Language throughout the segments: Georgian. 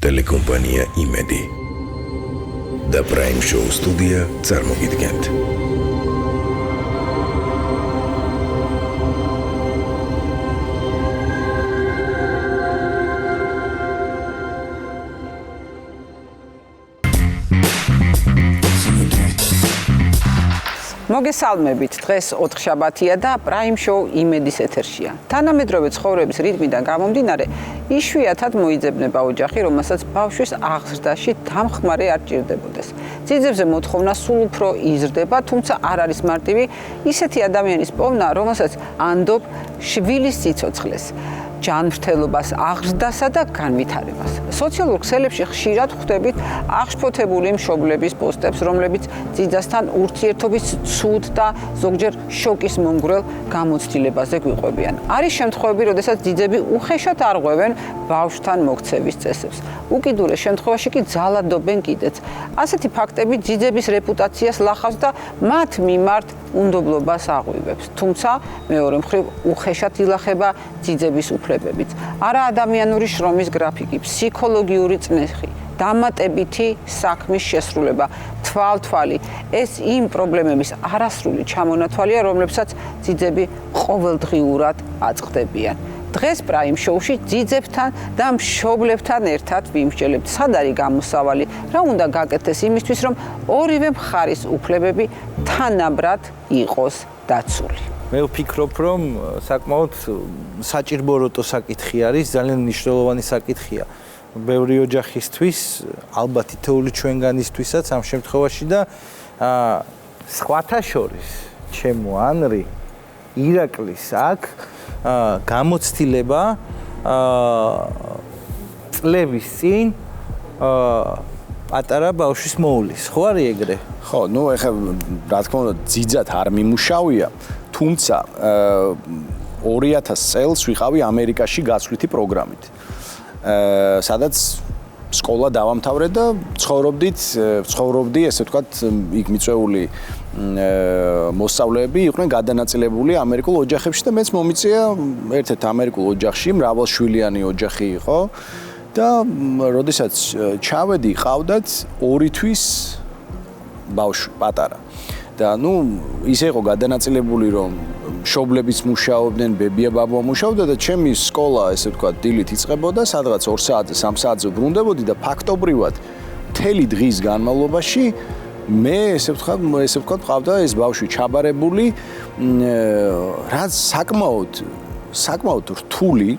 Telecompanija Imedi და Prime Show სტუდია წარმოგიდგენთ. მოგესალმებით, დღეს ოთხშაბათია და Prime Show იმედის ეთერშია. თანამედროვე ცხოვრების რიტმიდან გამომდინარე, იშვიათად მოიძებნება ოჯახი, რომელსაც ბავშვის აღზრდაში დამხმარე არ ჭირდებოდეს. ძიძებზე მოთხოვნა სულ უფრო იზრდება, თუმცა არ არის მარტივი ისეთი ადამიანის პოვნა, რომელსაც ანდობ შვილის სიცოცხლეს. ჯანმრთელობას, აღზრდასა და განვითარებას. სოციალურ ქსელებში ხშირად ხვდებით აღშფოთებული მშობლების პოსტებს, რომლებიც ძიძასთან ურთიერთობის ცუდ და ზოგჯერ შოკის მომგვრელ გამოცდილებაზე გვიყვებიან. არის შემთხვევები, როდესაც ძიძები უხეშად არღვევენ ბავშვთან მოქცევის წესებს. უკიდურეს შემთხვევაში კი ძალადობენ კიდეც. ასეთი ფაქტები ძიძების რეპუტაციას ლახავს და მათ მიმართ უნდობლობას აღვივებს. თუმცა მეორე მხრივ უხეშად ილახება ძიძების უფლებებიც. არა ადამიანური შრომის გრაფიკი, ფსიქოლოგიური წნეხი, დამატებითი საქმის შესრულება, თვალთვალი. ეს იმ პრობლემების არასრული ჩამონათვალია, რომლებსაც ძიძები ყოველდღიურად აწყდებიან. დღეს Prime Show-ში ძიძებთან და მშობლებთან ერთად ვიმსჯელებთ, სად არის გამოსავალი, რა უნდა გაკეთდეს იმისთვის, რომ ორივე მხარის უფლებები თანაბრად იყოს დაცული. მე ვფიქრობ, რომ საკმაოდ საჭიროებო საკითხი არის, ძალიან მნიშვნელოვანი საკითხია. ბევრი ოჯახისთვის, ალბათ თითოეული ჩვენგანისთვისაც ამ შემთხვევაში და სხვათა შორის, ჩემო ანრი, ირაკლის აქ გამოცდილება წლების წინ პატარა ბავშვის მოულის. ხო არის ეგრე? ხო, ეხლა რა თქმა უნდა, ძიძად არ მიმუშავია, თუმცა 2000 წელს ვიყავი ამერიკაში გაცვლითი პროგრამით. სადაც სკოლა დავამთავრე და ცხოვრობდი, ესე ვთქვათ, იქ მიწვეული მოსწავლეები იყვნენ გადანაწილებული ამერიკულ ოჯახებში და მეც მომიწია ერთ-ერთ ამერიკულ ოჯახში, მრავალშვილიანი ოჯახი იყო და როდესაც ჩავედი, ყავდათ 2 თვის ბავშვი პატარა. და ისე იყო გადანაწილებული, რომ მშობლებიც მუშაობდნენ, ბებია-ბაბა მუშაობდა და ჩემი სკოლა, ესე ვთქვათ, დილით იწყებოდა, სადღაც 2 საათზე, 3 საათზე ბრუნდებოდი და ფაქტობრივად მთელი დღის განმავლობაში მე ესე ვთქვათ, ყავდა ეს ბავშვი ჩაბარებული, რაც საკმაოდ რთული,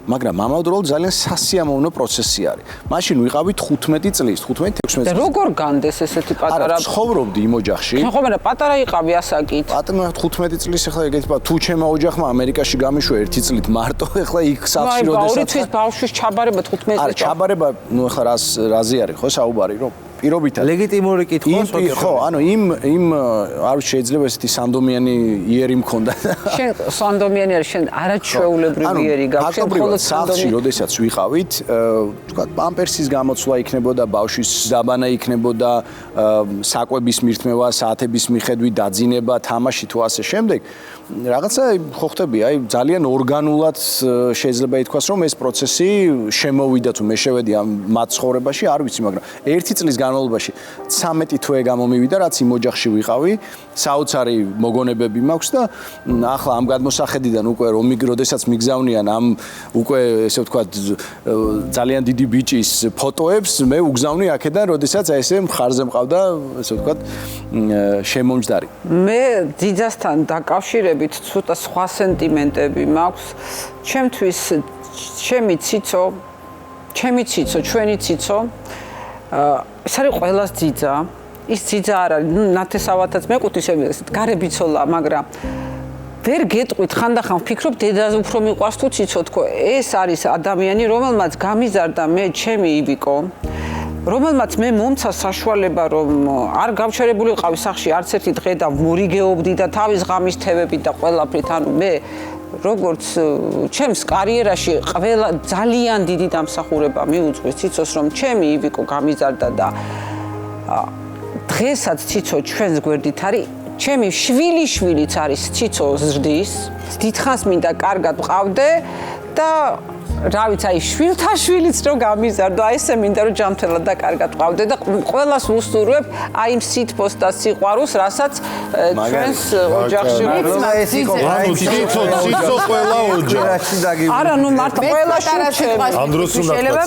მაგრამ ამავდროულად ძალიან სასიამოვნო პროცესი არის. მაშინ ვიყავი 15 წლის, 15-16 წლის. და როგორ განდეს ესეთი პატარა? არა, ცხოვრობდი იმ ოჯახში. ხო, მაგრამ პატარა იყავი ასაკით. პატარა 15 წლის, ახლა ეგეთი თუ ჩემო ოჯახმა ამერიკაში გამიშვა 1 წლით მარტო, ახლა იქ სახლში როდესაც 2 თვის ბავშვის ჩაბარება 15 წელს. არა, ჩაბარება, ახლა რაზე არის ხო საუბარი, რომ პირობითად ლეგიტიმური კითხვაა. ხო, იმ არ შეიძლება ესეთი სანდომიანი იერი მქონდა. შენ სანდომიანი არის, შენ არაჩვეულებრივი იერი გაქვს, მხოლოდ სახლში როდესაც ვიყავით, ვთქვათ, პამპერსის გამოცვლა იქნებოდა, ბავშვის დაბანა იქნებოდა, საკვების მირთმევა, საათების მიხედვით დაძინება, თამაში თუ ასე შემდეგ. რაღაცა ხო ხტები, ძალიან ორგანულად შეიძლება ითქვას, რომ ეს პროცესი შემოვიდა თუ მე შევედი ამ მათ ცხოვრებაში, არ ვიცი, მაგრამ 1 წლის განმავლობაში 13 თვე გამომივიდა, რაც იმ ოჯახში ვიყავი, საოცარი მოგონებები მაქვს და ახლა ამ გადმოსახედიდან უკვე როდესაც მიგზავნიან ამ უკვე ესე ვთქვათ ძალიან დიდი ბიჭის ფოტოებს, მე უგზავნი აქედან, როდესაც ესე მხარზე მყავდა, ესე ვთქვათ, შემომჯდარი. მე ძიძასთან დაკავშირებით ცოტა სხვა სენტიმენტები მაქვს. ჩემთვის ჩემი ციცო, ჩვენი ციცო ეს არის ყველას ძიძა. ის ძიძა არ არის, ნათესავათაც მეყუთვის გარებიცოლა, მაგრამ ვერ გეტყვით, ხანდახან ვფიქრობ, დედაზე უფრო მიყვარს თუ ციცო თქო. ეს არის ადამიანი, რომელმაც გამიზარდა მე ჩემი ივიკო, რომელმაც მე მომცა საშუალება, რომ არ გავჩერებული ვიყავი სახლში არც ერთი დღე და მორიგეობდი და თავის ღამის თევებით და ყველაფრით, მე როგორც ჩემს კარიერაში ყველა ძალიან დიდი დამსახურება მიუძღვის ციცოს, რომ ჩემი ივიკო გამიზარდა და დღესაც ციცო ჩვენს გვერდით არის. ჩემი შვილიშვილიც არის ციცო ზრდის. დიდხანს მინდა კარგად ვყავდე და რა ვიცი, აი შვილთაშვილიც რო გამიზარდო, აი ესე მინდა რომ ჯანმრთელად და კარგად ყავდე და ყველას ვუსტურვებ აი იმ სითბოს და სიყვარულს, რასაც ჩვენს ოჯახში ეს იყო ციცო ყველა ოჯახში არა, ნუ მარტო ყველა შუჩები. ამ დროს უნდა თქვა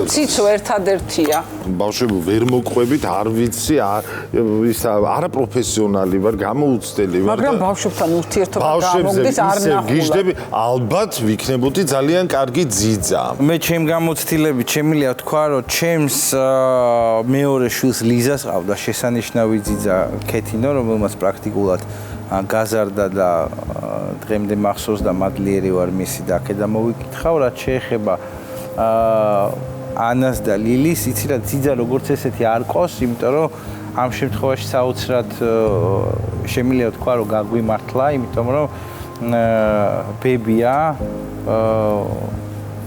ციცო ერთადერთია. ბავშვები ვერ მოყვებით, არ ვიცი, ის არაპროფესიონალი ვარ, გამოუცდელი ვარ. მაგრამ ბავშვებთან ურთიერთობა გამოგდის არ ნახულობ. გიждები, ალბათ ვიქნებოდი ძალიან კარგი ძიძა. მე ჩემ გამოცდილებით შემიძლია თქვა, რომ ჩემს მეორე შვილს ლიზას ყავდა შესანიშნავი ძიძა ქეთინო, რომელმაც პრაქტიკულად გაზარდა და დღემდე მახსოვს და მადლიერი ვარ მისი და აქედან მოვიკითხავ, რაც შეეხება ანას და ლილის, იცი რა ძიძა როგორც ესეთი არ ყოს, იმიტომ რომ ამ შემთხვევაში საოცრად შემიძლია თქვა, რომ გაგვიმართლა, იმიტომ რომ ბებია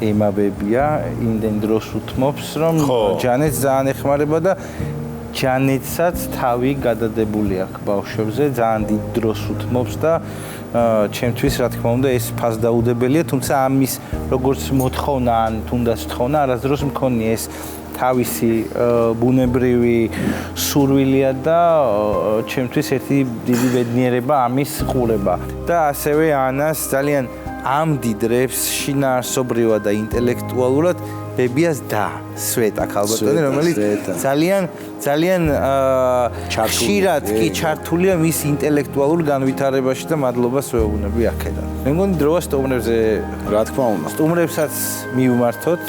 ემა ბებია იმდენ დროს უთმობს, რომ ჯანეთს ძალიან ეხმარება და ჯანეთსაც თავი გადადებული აქვს ბავშვებზე, ძალიან დიდ დროს უთმობს და ჩემთვის რა თქმა უნდა ეს ფასდაუდებელია, თუმცა ამის როგორც მოთხოვნა ან თუნდაც თხოვნა არასდროს მქონია ეს თავისი ბუნებრივი სურვილია და ჩემთვის ერთი დიდი ბედნიერება ამის ყურება და ასევე ანას ძალიან ამდიდრებს შინაარსობრივად და ინტელექტუალურად ბებიას და სვეტა ქალბატონი, რომელიც ძალიან ხშირად კი ჩართულია მის ინტელექტუალურ განვითარებაში და მადლობას ვეუბნები აქედან. მე მგონი დროა სტუმრებზე რა თქმა უნდა. სტუმრებსაც მივმართოთ.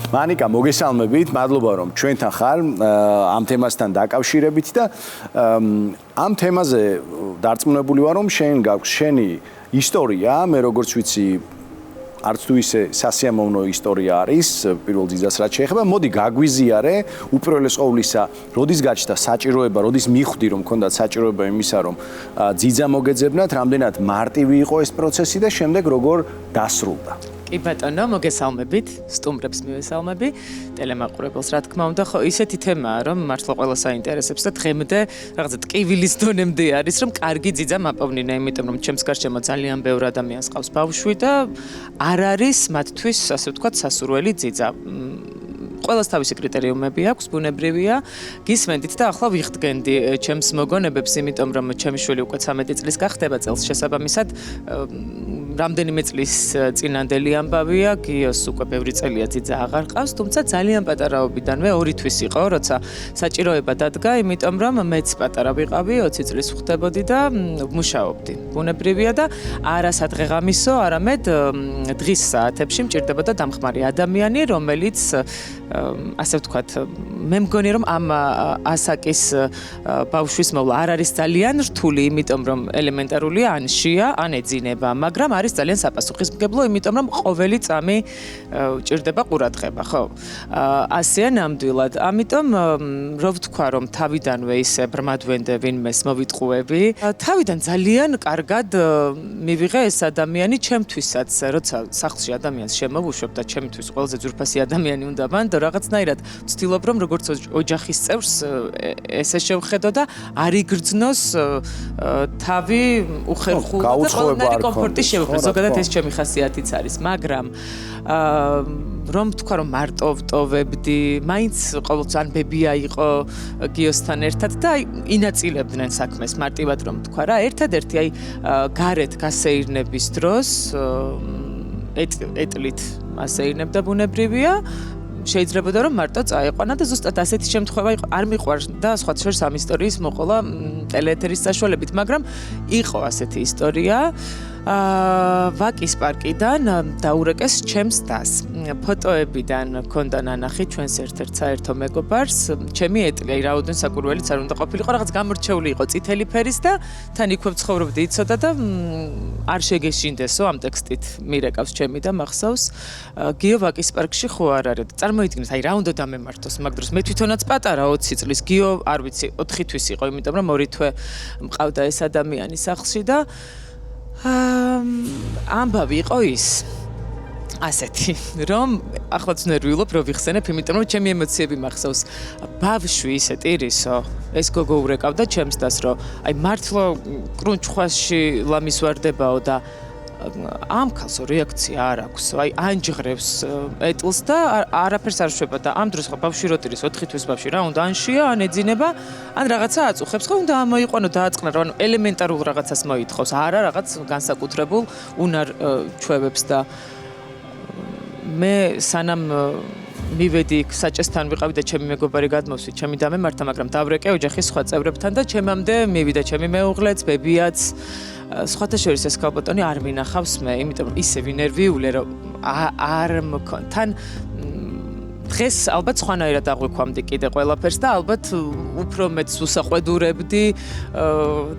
მანიკა, მოგესალმებით, მადლობა რომ ჩვენთან ხარ ამ თემასთან დაკავშირებით და ამ თემაზე დარწმუნებული ვარ, რომ შენ გაქვს შენი ისტორია, მე როგორც ვიცი, არც თუ ისე სასიამოვნო ისტორია არის პირველ ძიძას რაც შეეხება. მოდი გაგვიზიარე უპირველეს ყოვლისა, როდის გაჩნდა საჭიროება, როდის მიხვდი რომ მქონდათ საჭიროება იმისა, რომ ძიძა მოგეძებნათ, რამდენად მარტივი იყო ეს პროცესი და შემდეგ როგორ დასრულდა. კი ბატონო, მოგესალმებით, სტუმრებს მივესალმები, ტელემაყურებელს რა თქმა უნდა, ხო ისეთი თემაა, რომ მართლა ყველას აინტერესებს და დღემდე რაღაცა ტკივილის დონემდე არის, რომ კარგი ძიძა მაპოვნინა, იმიტომ რომ ჩემს გარშემო ძალიან ბევრი ადამიანს ყავს ბავშვი და არ არის მათთვის, ასე ვთქვათ, სასურველი ძიძა. ყველას თავისი კრიტერიუმები აქვს, ბუნებრივია. გისმენდით და ახლა ვიხდგენდი ჩემს მოგონებებს, იმიტომ რომ ჩემი შვილი უკვე 13 წლის გახდება წელს შესაბამისად. რამდენიმე წლის წინანდელი ამბავია, გიოს უკვე ბევრი წელია ძიძა აღარ ყავს, თუმცა ძალიან პატარაობიდანვე 2 თვის იყო, როცა საჭიროება დადგა, იმიტომ რომ მეც პატარა ვიყავი, 20 წლის ვხდებოდი და ვმუშაობდი. ბუნებრივია და არა სადღეღამისო, არამედ დღის საათებში მჭირდებოდა დამხმარე ადამიანი, რომელიც ასე ვთქვათ, მე მგონი რომ ამ ასაკის ბავშვის მოვლა არ არის ძალიან რთული, იმიტომ რომ ელემენტარულია, ან შია, ან ეძინება, მაგრამ არის ძალიან საპასუხისმგებლო, იმიტომ რომ ყოველი წამი ჭირდება ყურადღება, ხო? ასეა ნამდვილად. ამიტომ რო ვთქვა, რომ თავიდანვე ისე ბრმადვენდე ვინმეს მოვიტყუები, თავიდან ძალიან კარგად მივიღე ეს ადამიანი ჩემთვისაც, როცა სახლში ადამიანს შემოვუშვებ და ჩემთვის ყველაზე ძვირფასი ადამიანი უნდა ვანდო, რაღაცნაირად ვცდილობ, რომ როგორც ოჯახის წევრს ესე შევხედო და არ იგრძნოს თავი უხერხულად და ყველანაირი კომფორტი შევხედო. ზოგადად ეს ჩემი ხასიათიც არის, მაგრამ რომ ვთქვა, რომ მარტო ვტოვებდი, მაინც ყოველთვის ან ბებია იყო გიოსთან ერთად და ინაწილებდნენ საქმეს, მარტივად რომ ვთქვა რა, ერთადერთი აი გარეთ გასეირნების დროს ეტლით ასეირნებდა ბუნებრივია, შეიძლებოდა რომ მარტო წაეყვანა და ზუსტად ასეთი შემთხვევა იყო, არ მიყვარს და სხვა შორის ამ ისტორიის მოყოლა ტელეეთერის საშუალებით, მაგრამ იყო ასეთი ისტორია. ვაკის პარკიდან დაურეკეს ჩემს დას. ფოტოებიდან მქონდა ნანახი ჩვენს ერთ-ერთ საერთო მეგობარს, ჩემი ეტლი, აი რაოდენ საკურველიც არ უნდა ყოფილიყო, რაღაც გამორჩეული იყო წითელი ფერის და თან იქვე ცხოვრობდი იცოდა და არ შეგეშინდესო ამ ტექსტით მირეკავს ჩემი და მახსოვს გიო ვაკის პარკში ხო არ არის. წარმოიდგინეთ, აი რა უნდა დამემართოს მაგ დროს. მე თვითონაც პატარა 20 წლის, გიო არ ვიცი 4 თვის იყო, იმიტომ რომ 2 თვე მყავდა ეს ადამიანი სახლში და ამბავი იყო ის ასეთი, რომ ახლაც ნერვიულობ, რომ ვიხსენებ, იმიტომ რომ ჩემი ემოციები მახსოვს. ბავშვი ისე ტირისო, ეს გოგო ურეკავდა ჩემს დას, რომ აი მართლა კრუნჩხვაში ლამის ვარდებაო და ამ ქალს რეაქცია არ აქვს, აი ანჯღრევს ეტლს და არაფერს არ შვება და ამ დროს ხო ბავშვი როტირის 4 თვის ბავშვი რა უნდა ანშია, ან ეძინება, ან რაღაცა აწუხებს, ხო უნდა ამოიყვანო დააწყნა, ანუ ელემენტარულ რაღაცას მოითხოვს, არა რაღაც განსაკუთრებულ უნარ ჩვევებს და მე სანამ მივედი იქ საჭესთან ვიყავი და ჩემი მეგობარი გადმოვსვით, ჩემი დამემართა, მაგრამ დავრეკე ოჯახის სხვა წევრებთან და ჩემამდე მივიდა ჩემი მეუღლეც, ბებიაც. სხვათა შორის ეს ქალბატონი არ მინახავს მე, იმიტომ რომ ისე ვინერვიულე რომ არ მქონთან დღეს ალბათ სხვანაირად აღვიქვამდი კიდე ყველაფერს და ალბათ უფრო მეც უსაყვედურებდი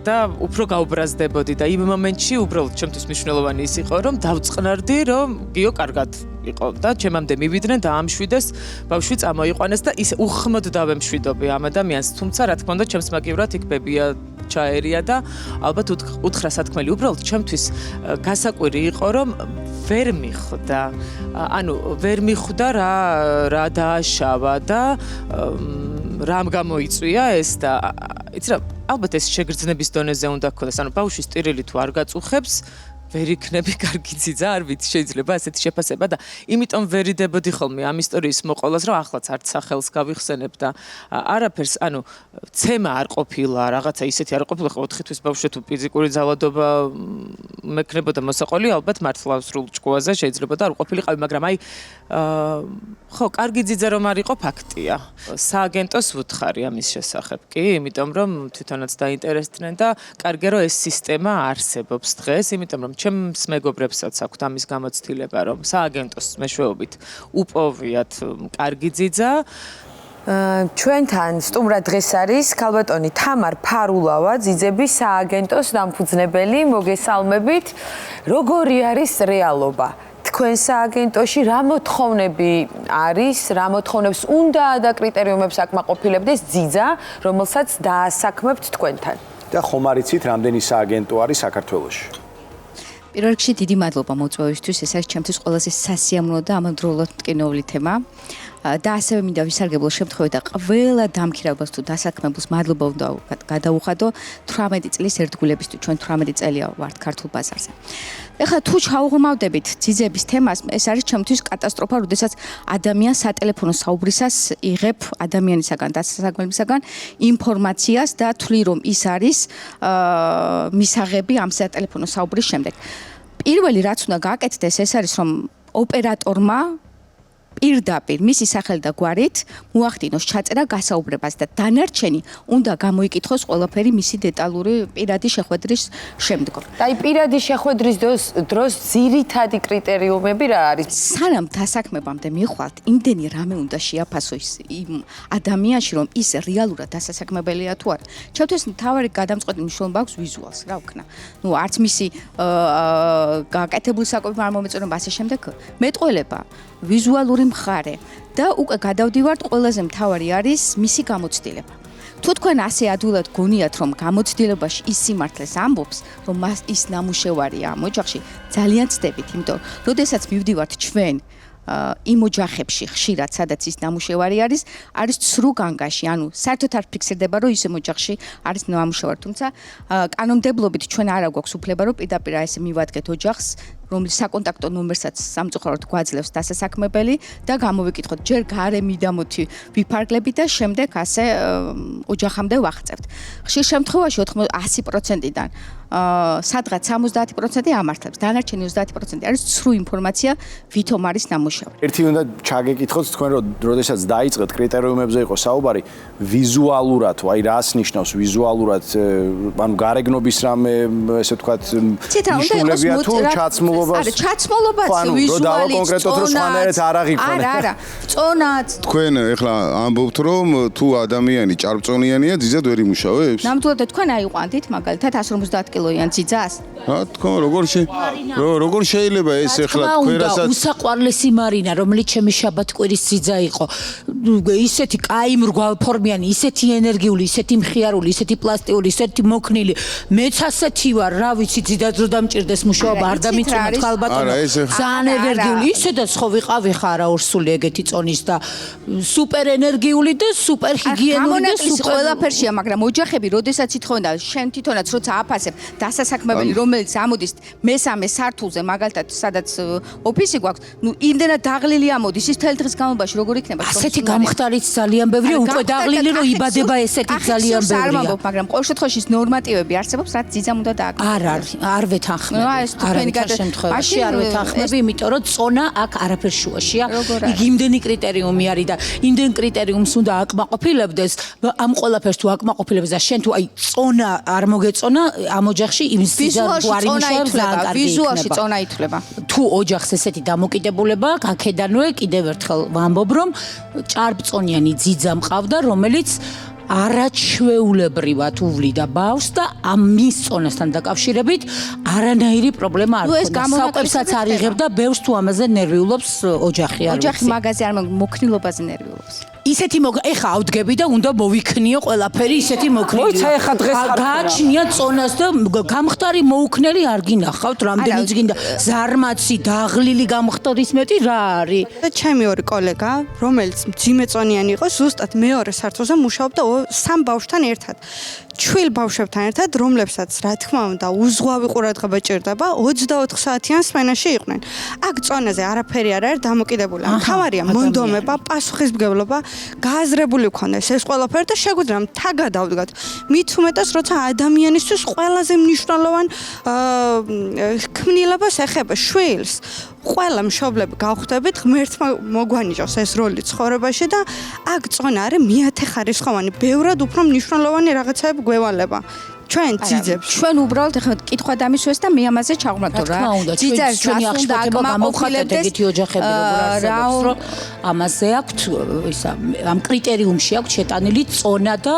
და უფრო გაუბრაზდებოდი და იმ მომენტში უბრალოდ ჩემთვის მნიშვნელოვანი ის იყო რომ დავწყნარდი რომ გიო კარგად იყო და ჩემამდე მივიდნენ და ამშვიდეს ბავშვი წამოიყვანეს და ის უხმოდ დავემშვიდობი ამ ადამიანს თუმცა რა თქმა უნდა ჩემს მაგივრად იქ ბებია ჩაერია და ალბათ უთხრა სათქმელი უბრალოდ ჩემთვის გასაკვირი იყო რომ ვერ მიხვდა ანუ ვერ მიხვდა რა დააშავა და რამ გამოიწვია ეს და იცი რა ალბათ ეს შეგრძნების დონეზე უნდა გქონდეს ანუ ბავშვის ტირილი თუ არ გაწუხებს ვერ იქნები კარგი ძიძა, არ ვიცი, შეიძლება ასეთი შეფასება და იმიტომ ვერიდებოდი ხოლმე ამ ისტორიის მოყოლას, რომ ახლაც არც სახელს გავიხსენებ და არაფერს, ანუ ცემა არ ყოფილა, რაღაცა ისეთი არ ყოფილა, 4 თვის ბავშვი თუ ფიზიკური ძალადობა მექნებოდა მოსაყოლი, ალბათ მართლა სრულ ჭკუაზე შეიძლება და არ ყოფილიყავი, მაგრამ აი ხო, კარგი ძიძა რომ არ იყო ფაქტია. სააგენტოს ვუთხარი ამის შესახებ, კი, იმიტომ რომ თვითონაც დაინტერესდნენ და კარგია რომ ეს სისტემა არსებობს დღეს, იმიტომ რომ ჩემს მეგობრებსაც აქვთ ამის გამოცდილება, რომ სააგენტოს მეშვეობით უპოვიათ კარგი ძიძა. ჩვენთან სტუმრად დღეს არის ქალბატონი თამარ ფარულავა, ძიძების სააგენტოს დამფუძნებელი, მოგესალმებით. როგორი არის რეალობა? თქვენ სააგენტოში რა მოთხოვნები არის, რა მოთხოვნებს უნდა და კრიტერიუმებს აკმაყოფილებდეს ძიძა, რომელსაც დაასაქმებთ თქვენთან? და ხომ არ იცით, რამდენი სააგენტო არის საქართველოში? პირველ რიგში დიდი მადლობა მოწვევისთვის, ეს არის ჩემთვის ყველაზე სასიამოვნო და ამავდროულად მტკივნეული თემა. და ასევე მინდა ვისარგებლო შემთხვევით და ყველა დამქირავებას თუ დასაქმებულს მადლობა უნდა გადაუხადო 18 წლის ერთგულების თუ ჩვენ 18 წელია ვართ ქართულ ბაზარზე. ეხლა თუ ჩაუღრმავდებით ძიძების თემას, ეს არის ჩემთვის კატასტროფა, როდესაც ადამიანს სატელეფონო საუბრისას იღებ ადამიანისაგან და დასასაქმებელისაგან ინფორმაციას და თვლი რომ ის არის მისაღები ამ სატელეფონო საუბრის შემდეგ. პირველი რაც უნდა გააკეთდეს, ეს არის რომ ოპერატორმა პირდაპირ მისი სახელი და გვარით მოახდინოს ჩაწერა გასაუბრებას და დანარჩენი უნდა გამოიკითხოს ყველაფერი მისი დეტალური პირადი შეხვედრის შემდგომ. და აი პირადი შეხვედრის დროს ძირითადი კრიტერიუმები რა არის? სანამ დასაქმებამდე მიხვალთ, იმდენი რამე უნდა შეაფასოს იმ ადამიანში, რომ ის რეალურად დასასაქმებელია თუ არა. ჩემთვის მთავარი გადამწყვეტი მნიშვნელობა აქვს ვიზუალს, რა ვქნა. ნუ არც მისი გაკეთებული საკვები არ მომეწონება ასე შემდეგ. მეტყველება ვიზუალური მხარე და უკვე გადავდივართ ყველაზე მთავარი არის მისი გამოცდილება. თუ თქვენ ასე ადვილად გონიათ რომ გამოცდილებაში ის სიმართლეს ამბობს, რომ მას ის ნამუშევარია ამ ოჯახში, ძალიან ცდებით, იმიტომ რომ როდესაც მივდივართ ჩვენ იმ ოჯახებში ხშირად, სადაც ის ნამუშევარი არის ცრუ განგაში, ანუ საერთოდ არ ფიქსირდება, რომ ის ოჯახში არის ნამუშევარი, თუმცა კანონმდებლობით ჩვენ არ გვაქვს უფლება, რომ პირდაპირ ესე მივადგეთ ოჯახს, რომლის საკონტაქტო ნომერსაც სამწუხაროდ გვაძლევს დასასაქმებელი და გამოვიკითხოთ ჯერ გარე მიდამოთი ვიფარგლებით და შემდეგ ასე ოჯახამდე ვახწევთ. ხშირ შემთხვევაში 100%-დან სადღაც 70% ამართლებს. დანარჩენი 30% არის ცრუ ინფორმაცია, ვითომ არის ნამუშევარი. ერთი უნდა ჩაგეკითხოთ თქვენ, რომ როდესაც დაიწყეთ კრიტერიუმებზე იყო საუბარი, ვიზუალურად, აი რას ნიშნავს ვიზუალურად, ანუ გარეგნობის რამე, ესე ვთქვათ, ნიშნულებია თუ ჩაცმულობას? არა, ჩაცმულობაც ვიზუალი არა, წონაც. თქვენ ეხლა ამბობთ, რომ თუ ადამიანი ჭარბწონიანია, ძიძად ვერ იმუშავებს? ნამდვილად თქვენ აიყვანდით მაგალითად 150 კილოიან ძიძას? რა თქმა როგორ შეიძლება ეს ეხლა თქვენ რასაც უსაყვარლესი მარინა, რომელიც ჩემი შაბათკვირის ძიძა იყო. ისეთი კაი მრგვალფორმიანი, ისეთი ენერგიული, ისეთი მხიარული, ისეთი პლასტიკური, ისეთი მოქნილი. მეც ასეთი ვარ, რა ვიცი, ძიდაც რო დამჭირდეს მუშაობა, არ დამიწუნა თქვა ალბათო ძალიან ენერგიული ისედაც ხო ვიყავი ხარა ორსული ეგეთი წონის და სუპერ ენერგიული და სუპერ ჰიგიენური და სუპერ ყველაფერშია მაგრამ ოჯახები როდესაც ითხოვენ და შენ თვითონაც როცა აფასებ დასასაქმებელი რომელიც ამოდის მესამე სართულზე მაგალითად სადაც ოფისი გვაქვს ნუ იმდენად დაღლილი ამოდის ის თელ დღის განმავლობაში როგორ იქნება ასეთი გამხდარიც ძალიან ბევრია უკვე დაღლილი რომ იბადება ესეთი ძალიან ბევრია არ ვამბობ მაგრამ ყოველ შემთხვევაში ის ნორმატივები არსებობს რაც ძიძამ უნდა დააკმაყოფილოს არ ვეთანხმები არავითარ შემთხვევაში არ ვეთანხმები იმიტომ რომ წონა აქ არაფერ შუაშია იგი იმდენი კრიტერიუმი არის და იმდენ კრიტერიუმს უნდა აკმაყოფილებდეს ამ ყველაფერს თუ აკმაყოფილებს და შენ თუ აი წონა არ მოგეწონა ამ ოჯახში იმ სიზარ თუ არ იმუშავებს ძალიან კარგი ვიზუალში წონა ითვლება თუ ოჯახს ესეთი დამოკიდებულება აქედანვე კიდევ ერთხელ ვამბობ რომ ჭარბწონიანი ძიძა მყავდა რომელიც არაჩვეულებრივად უვლიდა ბავშვს და ამის წონასთან დაკავშირებით არანაირი პრობლემა არ ქონდა. საკვებსაც არ იღებდა, ბევრს თუ ამაზე ნერვიულობს ოჯახი არ ვიცი. ოჯახი მაგაზე არ მოქნილობაზე ნერვიულობს. ისეთი ეხა ავდგები და უნდა მოვიქნიო ყველაფერი ისეთი მოქნილი. მოიცა ეხა დღეს ხარ. გააჩნია წონას და გამხდარი მოუქნელი არ გინახავთ, რამდენიც გინდა ზარმაცი, დაღლილი გამხდარის მეტი რა არის? და ჩემი ორი კოლეგა, რომელიც ძიმეწონიანი იყო, ზუსტად მეორე სართულზე მუშაობდა სამ ბავშვთან ერთად. ჩვილ ბავშვებთან ერთად, რომლებსაც რა თქმა უნდა უზღვავი ყურადღება ჭირდება, 24 საათიან სმენაში იყვნენ. აქ წონაზე არაფერი არ არის დამოკიდებული. მთავარია მონდომება, პასუხისმგებლობა, გააზრებული გქონდეს ეს ყველაფერი და შეგვიძლია მთა გადავდგათ. მით უმეტეს, როცა ადამიანისთვის ყველაზე მნიშვნელოვან ქმნილებას ეხება შვილს. ყველა მშობლები გავხვდებით, ღმერთმა მოგვანიჭოს ეს როლი ცხოვრებაში და აქ წონა არის მეათეხარისხოვანი, ბევრად უფრო მნიშვნელოვანი რაღაცები გვევალება. ჩვენ ძიძებს ჩვენ უბრალოდ ახლა კითხვა დამისვეს და მე ამაზე ჩაღვმართო რა. ძიძას ჩვენი აღშფოთება გამოვხატეთ ეგეთი ოჯახები როგორ არსებობს, რომ ამაზე აქვთ ისა ამ კრიტერიუმში აქვთ შეტანილი წონა და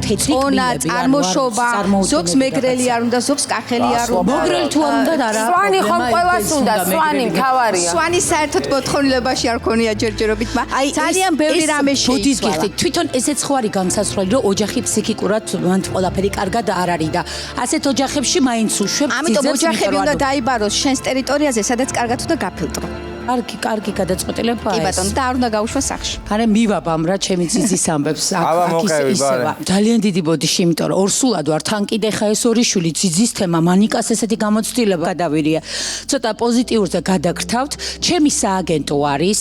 თეთრი კბილები, წარმოშობა, ზოგს მეგრელი არ უნდა, ზოგს კახელი არ უნდა. მოგრელი თუ არ უნდა და რა. სვანი ხომ ყველას უნდა, სვანი მთავარია. სვანი საერთოდ მოთხოვნილებაში არ ქონია ჯერჯერობით, მაგრამ ძალიან ბევრი რამე შეიცვალა. თვითონ ესეც ხო არის განსაზღვრელი, რომ ოჯახი ფსიქიკურად მან ყველაფერი კარგად არ არის და ასეთ ოჯახებში მაინც უშვებს ძიძებს. ამიტომ ოჯახები უნდა დაიბაროს შენს ტერიტორიაზე, სადაც კარგად უნდა გაფილტრო. კარგი გადაწყვეტილებაა ეს. კი ბატონო, და არ უნდა გაუშვა სახში. არა მივაბამ რა ჩემი ძიძის ამბებს აქ ისევა. ძალიან დიდი ბოდიში, იმიტომ რომ ორსულად ვარ, თან კიდე ხა ეს ორი შვილი ძიძის თემა, მანიკას ესეთი გამოცდილება გადავირია. ცოტა პოზიტიურზე გადაგრთავთ. ჩემი სააგენტო არის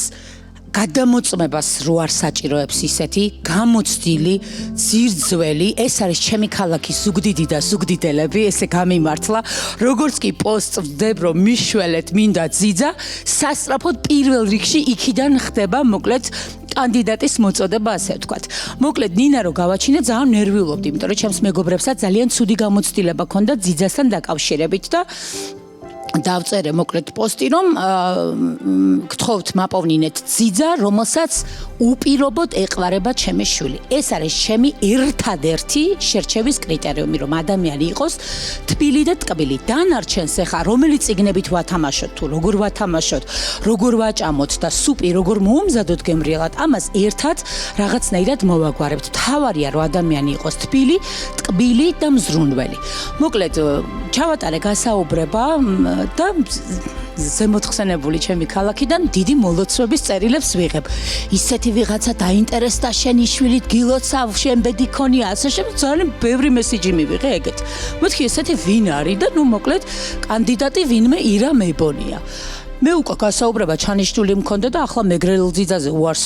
გადამოწმებას რო არ საჭიროებს ისეთი გამოცდილი ძირძველი ეს არის ჩემი ქალაქის ზუგდიდი და ზუგდიდელები ესე გამიმართლა როგორც კი პოსტს ვდებ რომ მიშველეთ მინდა ძიძა სასწრაფოდ პირველ რიგში იქიდან ხდება მოკლედ კანდიდატის მოწოდება ასე ვთქვათ. მოკლედ ნინა რო გავაჩინე ძალიან ნერვიულობდი იმიტომ რომ ჩემს მეგობრებსაც ძალიან ცუდი გამოცდილება ქონდა ძიძასთან დაკავშირებით და დავწერე მოკლედ პოსტი რომ გთხოვთ მაპოვნინეთ ძიძა რომელსაც უპირობოდ ეყარება ჩემი შვილი. ეს არის ჩემი ერთადერთი შერჩევის კრიტერიუმი რომ ადამიანი იყოს თბილი და ტკბილი. დანარჩენს ახლა რომელი წიგნებით ვათამაშოთ თუ როგორ ვათამაშოთ, როგორ ვაჭამოთ და სუპი როგორ მოუმზადოთ გემრიელად ამას ერთად რაღაცნაირად მოვაგვარებთ. თავარია რომ ადამიანი იყოს თბილი, ტკბილი და მზრუნველი. მოკლედ ჩავატარე გასაუბრება და ზემოთხსენებული ჩემი ქალაქიდან დიდი მოლოცვების წერილებს ვიღებ. ისეთი ვიღაცა დაინტერესდა შენი შვილი დგილოცავ, შენ ბედი ქონია, ასე შემდეგ ძალიან ბევრი მესიჯი მივიღე ეგეთ. მეთქი ესეთი ვინ არის და ნუ მოკლედ კანდიდატი ვინმე ირა მებონია. მე უკვე გასაუბრება ჩანიშნული მქონდა და ახლა მეგრელ ძიძაზე უარს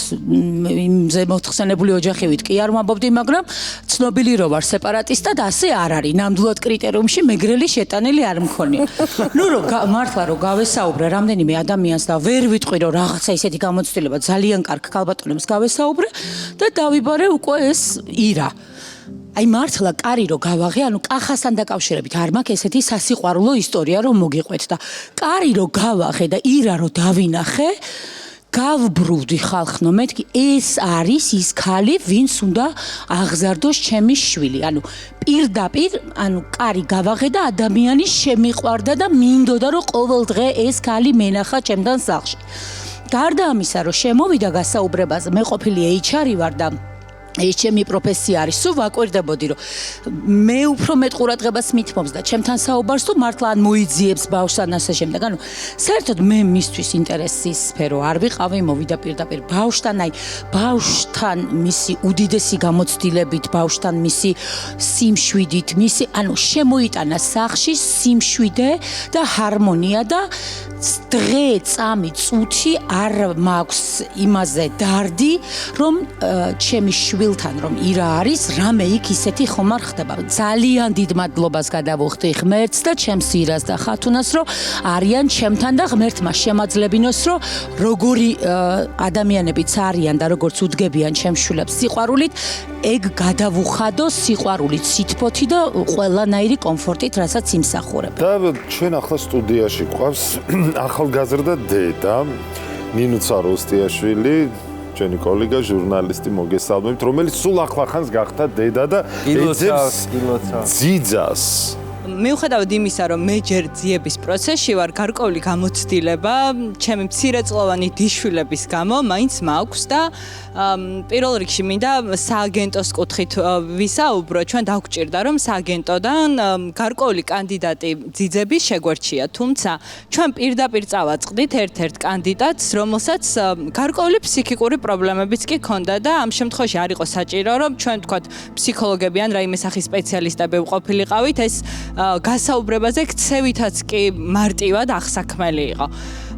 ზემოთხსენებული ოჯახივით კი არ ვამბობდი, მაგრამ ცნობილი რო ვარ სეპარატისტად, ასე არ არის. ნამდვილად კრიტერიუმში მეგრელი შეტანილი არ მქონია. ნუ რომ მართლა რომ გავესაუბრე რამდენიმე ადამიანს და ვერ ვიტყვი რომ რაღაცა ისეთი გამოცდილება ძალიან კარგ ქალბატონებს გავესაუბრე და დავიბარე უკვე ეს ირა. აი მართლა კარი რო გავაღე, ანუ კახასთან დაკავშირებით არ მაქვს ესეთი სასიყვარულო ისტორია რომ მოგიყვეთ და კარი რო გავაღე და ირა რო დავინახე, გავბრუვდი ხალხნო, მეთქი ეს არის ის ქალი, ვინც უნდა აღზარდოს ჩემი შვილი. ანუ პირდაპირ, ანუ კარი გავაღე და ადამიანი შემიყვარდა და მინდოდა რომ ყოველ დღე ეს ქალი მენახა ჩემთან სახლში. გარდა ამისა, რომ შემოვიდა გასაუბრებაზე, მე ყოფილი HR ვარ და ეს ჩემი პროფესია არის, სულ ვაკვირდებოდი, რომ მე უფრო მეტ ყურადღებას მithმობს და ჩემთან საუბარს თუ მართლა ან მოიძიებს ბავშვს ან ასე შემდეგ. ანუ საერთოდ მე მისთვის ინტერესის სფერო არ ვიყავი, მოვიდა პირდაპირ ბავშვთან, აი ბავშვთან მისი უდიდესი გამოცდილებით, ბავშვთან მისი სიმშვიდით, მისი, ანუ შემოიტანა სახლში სიმშვიდე და ჰარმონია და დღე, წამი, წუთი არ მაქვს იმაზე დარდი, რომ ჩემი შვილთან რომ ირა არის, რამე იქ ისეთი ხომ არ ხდება. ძალიან დიდ მადლობას გადავუხდი ღმერთს და ჩემს ირას და ხათუნას, რომ არიან ჩემთან და ღმერთმა შემაძლებინოს, რომ როგორი ადამიანებიც არიან და როგორც უდგებიან ჩემს შვილებს სიყვარულით, ეგ გადავუხადო სიყვარულით, სითბოთი და ყველანაირი კომფორტით, რასაც იმსახურებ. და ჩვენ ახლა სტუდიაში გვყავს ახალგაზრდა დედა ნინუცა როსტიაშვილი, ჩვენი კოლეგა ჟურნალისტი, მოგესალმებით, რომელიც სულ ახლახანს გახდა დედა და ეძებს ძიძას. მიუხედავად იმისა, რომ მე ჯერ ძიების პროცესში ვარ, გარკვეული გამოცდილება ჩემი მცირეწლოვანი დიშვილების გამო მაინც მაქვს და პირველ რიგში მინდა სააგენტოს კუთხით ვისაუბრო. ჩვენ დაგვჭირდა, რომ სააგენტოდან გარკვეული კანდიდატი ძიძების შეგვერჩია, თუმცა ჩვენ პირდაპირ წავაწყდით ერთ-ერთ კანდიდატს, რომელსაც გარკვეული ფსიქიკური პრობლემებიც კი ჰქონდა და ამ შემთხვევაში არ იყო საჭირო, რომ ჩვენ ვთქვათ ფსიქოლოგები ან რაიმე სახის სპეციალისტები ვყოფილიყავით, ეს გასაუბრებაზე ქცევითაც კი მარტივად აღსაქმელი იყო.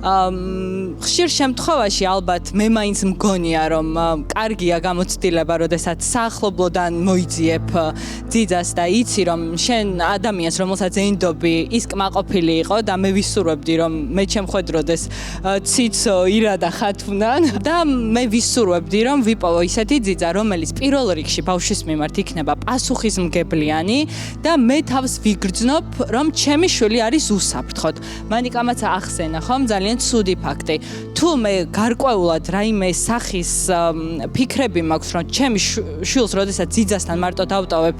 ხშირ შემთხვევაში ალბათ მე მაინც მგონია, რომ კარგია გამოცდილება, როდესაც საახლობლოდან მოიძიებ ძიძას და იცი, რომ შენ ადამიანს, რომელსაც ენდობი, ის კმაყოფილი იყო და მე ვისურვებდი, რომ მე ჩემხვედროდეს ციცო, ირა და ხათუნა და მე ვისურვებდი, რომ ვიპოვო ისეთი ძიძა, რომელიც პირველ რიგში ბავშვის მიმართ იქნება პასუხისმგებლიანი და მე თავს ვიგრძნობ, რომ ჩემი შვილი არის უსაფრთხოდ. მანიკამაცა ახსენა, ხომ, ძალიან ცუდი ფაქტი. თუ მე გარკვეულად რაიმე სახის ფიქრები მაქვს, რომ ჩემი შვილს, როდესაც ძიძასთან მარტო დავტოვებ,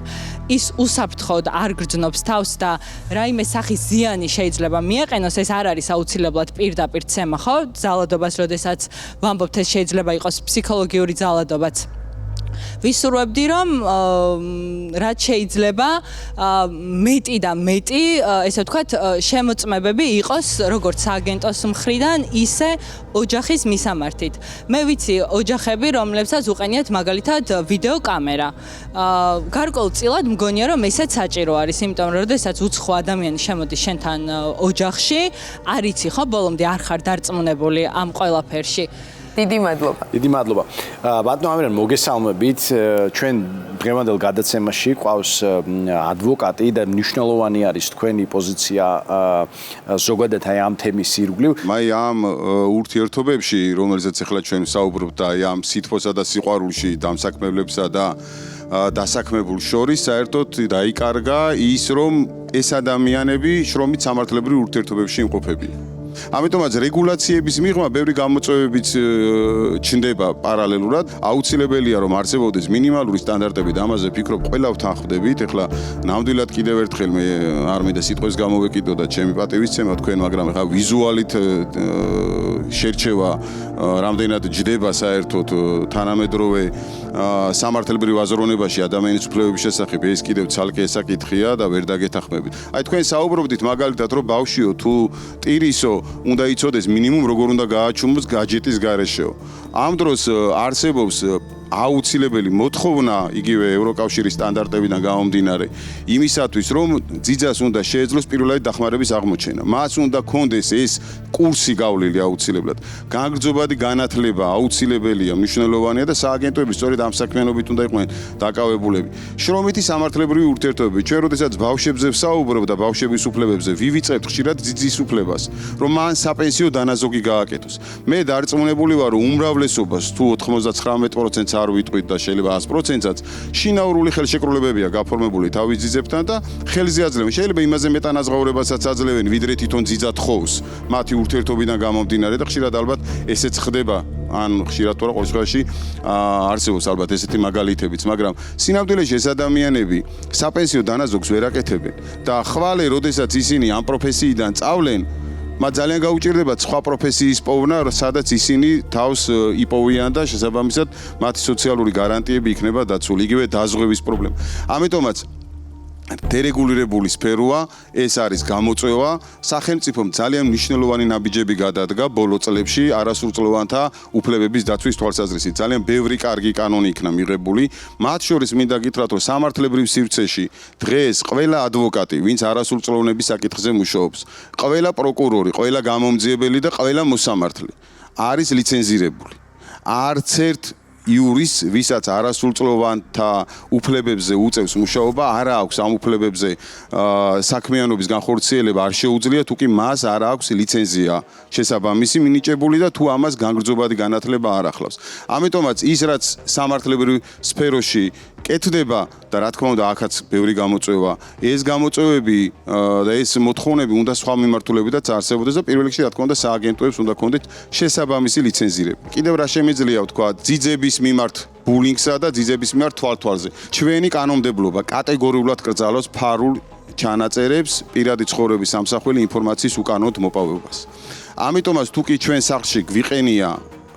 ის უსაფრთხოდ არ გრძნობს თავს და რაიმე სახის ზიანი შეიძლება მიეყენოს, ეს არ არის აუცილებლად პირდაპირ ცემა, ხო? ძალადობას, როდესაც ვამბობთ, ეს შეიძლება იყოს ფსიქოლოგიური ძალადობაც. ვისურვებდი, რომ რაც შეიძლება მეტი და მეტი, ესე ვთქვათ, შემოწმებები იყოს როგორც სააგენტოს მხრიდან, ისე ოჯახის მისამართით. მე ვიცი ოჯახები, რომლებსაც უყენიათ მაგალითად ვიდეო კამერა. გარკვეულწილად მგონია, რომ ესეც საჭირო არის, იმიტომ რომ როდესაც უცხო ადამიანი შემოდის შენთან ოჯახში, არ იცი ხო, ბოლომდე არ ხარ დარწმუნებული ამ ყველაფერში. დიდი მადლობა. დიდი მადლობა. ბატონო ამირან, მოგესალმებით. ჩვენ დღევანდელ გადაცემაში ყავს ადვოკატი და მნიშვნელოვანი არის თქვენი პოზიცია ზოგადად აი ამ თემის ირგვლივ. აი ამ ურთიერთობებში, რომელზეც ახლა ჩვენ საუბრობთ, აი ამ სითბოსა და სიყვარულში დამსაქმებლებსა და დასაქმებულ შორის საერთოდ დაიკარგა ის, რომ ეს ადამიანები შრომით სამართლებრივ ურთიერთობებში იმყოფებიან. ამიტომაც რეგულაციების მიღმა ბევრი გამოწვევებიც ჩნდება პარალელურად. აუცილებელია რომ არსებობდეს მინიმალური სტანდარტები და ამაზე ფიქრობ ყველა ვთანხმდებით. ეხლა ნამდვილად კიდევ ერთხელ მე არ მინდა სიტყვის გამოვეკიდო და ჩემი პატივისცემა თქვენ, მაგრამ ეხლა ვიზუალით შერჩევა რამდენად ჯდება საერთოდ თანამედროვე სამართლებრივ აზროვნებაში ადამიანის უფლებების შესახებ, ეს კიდევ ცალკე საკითხია და ვერ დაგეთანხმებით. აი თქვენ საუბრობდით მაგალითად რომ ბავშვიო თუ ტირისო უნდა იცოდეს მინიმუმ როგორ უნდა გააჩუმოს გაჯეტის გარეშეო. ამ დროს არსებობს აუცილებელი მოთხოვნა იგივე ევროკავშირის სტანდარტებიდან გამომდინარე იმისათვის რომ ძიძას უნდა შეეძლოს პირველადი დახმარების აღმოჩენა. მას უნდა კონდეს ეს კურსი გავლილი აუცილებლად. განგრძობადი განათლება აუცილებელია, მნიშვნელოვანია და სააგენტოები სწორედ ამ საქმიანობით უნდა იყვნენ დაკავებულები. შრომითი სამართლებრივი ურთიერთობები. ჩვენ როდესაც ბავშვებზე ვსაუბრობ და ბავშვების უფლებებზე ვივიწყებთ ხშირად ძიძის უფლებას, რომ მან საპენსიო დანაზოგი გააკეთოს. მე დარწმუნებული ვარ, რომ უმრავლესობას თუ 99%-ს არ ვიტყვით და შეიძლება 100%-საც შინაურული ხელშეკრულებებია გაფორმებული თავის ძიძებთან და ხელზე აძლევენ. შეიძლება იმაზე მეტანაზღაურებასაც აძლევენ, ვიდრე თვითონ ძიძა თხოვს მათი ურთიერთობიდან გამომდინარე და ხშირად ალბათ ესეც ხდება. ან ხშირად თუ არა ყოველ შემთხვევაში არსებობს ალბათ ესეთი მაგალითებიც, მაგრამ სინამდვილეში ეს ადამიანები საპენსიო დანაზოგს ვერ აკეთებენ და ხვალე, როდესაც ისინი ამ პროფესიიდან წავლენ, მათ ძალიან გაუჭირდებათ სხვა პროფესიის პოვნა, სადაც ისინი თავს იპოვიან და შესაბამისად მათი სოციალური გარანტიები იქნება დაცული, იგივე დაზღვევის პრობლემა. ამიტომაც დერეგულირებული სფეროა, ეს არის გამოწვევა. სახელმწიფომ ძალიან მნიშვნელოვანი ნაბიჯები გადადგა ბოლო წლებში არასრულწლოვანთა უფლებების დაცვის თვალსაზრისით. ძალიან ბევრი კარგი კანონი იქნა მიღებული. მათ შორის მინდა გითხრათ, რომ სამართლებრივ სივრცეში დღეს ყველა ადვოკატი, ვინც არასრულწლოვნების საკითხზე მუშაობს, ყველა პროკურორი, ყველა გამომძიებელი და ყველა მოსამართლე არის ლიცენზირებული. არც ერთ იურის, ვისაც არასრულწლოვანთა უფლებებზე უწევს მუშაობა, არა აქვს ამ უფლებებზე საქმიანობის განხორციელება არ შეუძლია, თუ კი მას არ აქვს ლიცენზია შესაბამისი მინიჭებული და თუ ამას განგრძობადი განათლება არ ახლავს. ამიტომაც ის რაც სამართლებრივ სფეროში კეთდება და რა თქმა უნდა აქაც ბევრი გამოწვევა, ეს გამოწვევები და ეს მოთხოვნები უნდა სხვა მიმართულებითაც არსებობდეს და პირველ რიგში რა თქმა უნდა სააგენტოებს უნდა ქონდეთ შესაბამისი ლიცენზირება. კიდევ რა შემიძლია ვთქვა, ძიძების მიმართ ბულინგსა და ძიძების მიმართ თვალთვალზე. ჩვენი კანონმდებლობა კატეგორიულად კრძალავს ფარულ ჩანაწერებს, პირადი ცხოვრების სამსახველი ინფორმაციის უკანონოდ მოპოვებას. ამიტომაც თუ კი ჩვენ სახლში გვიყენია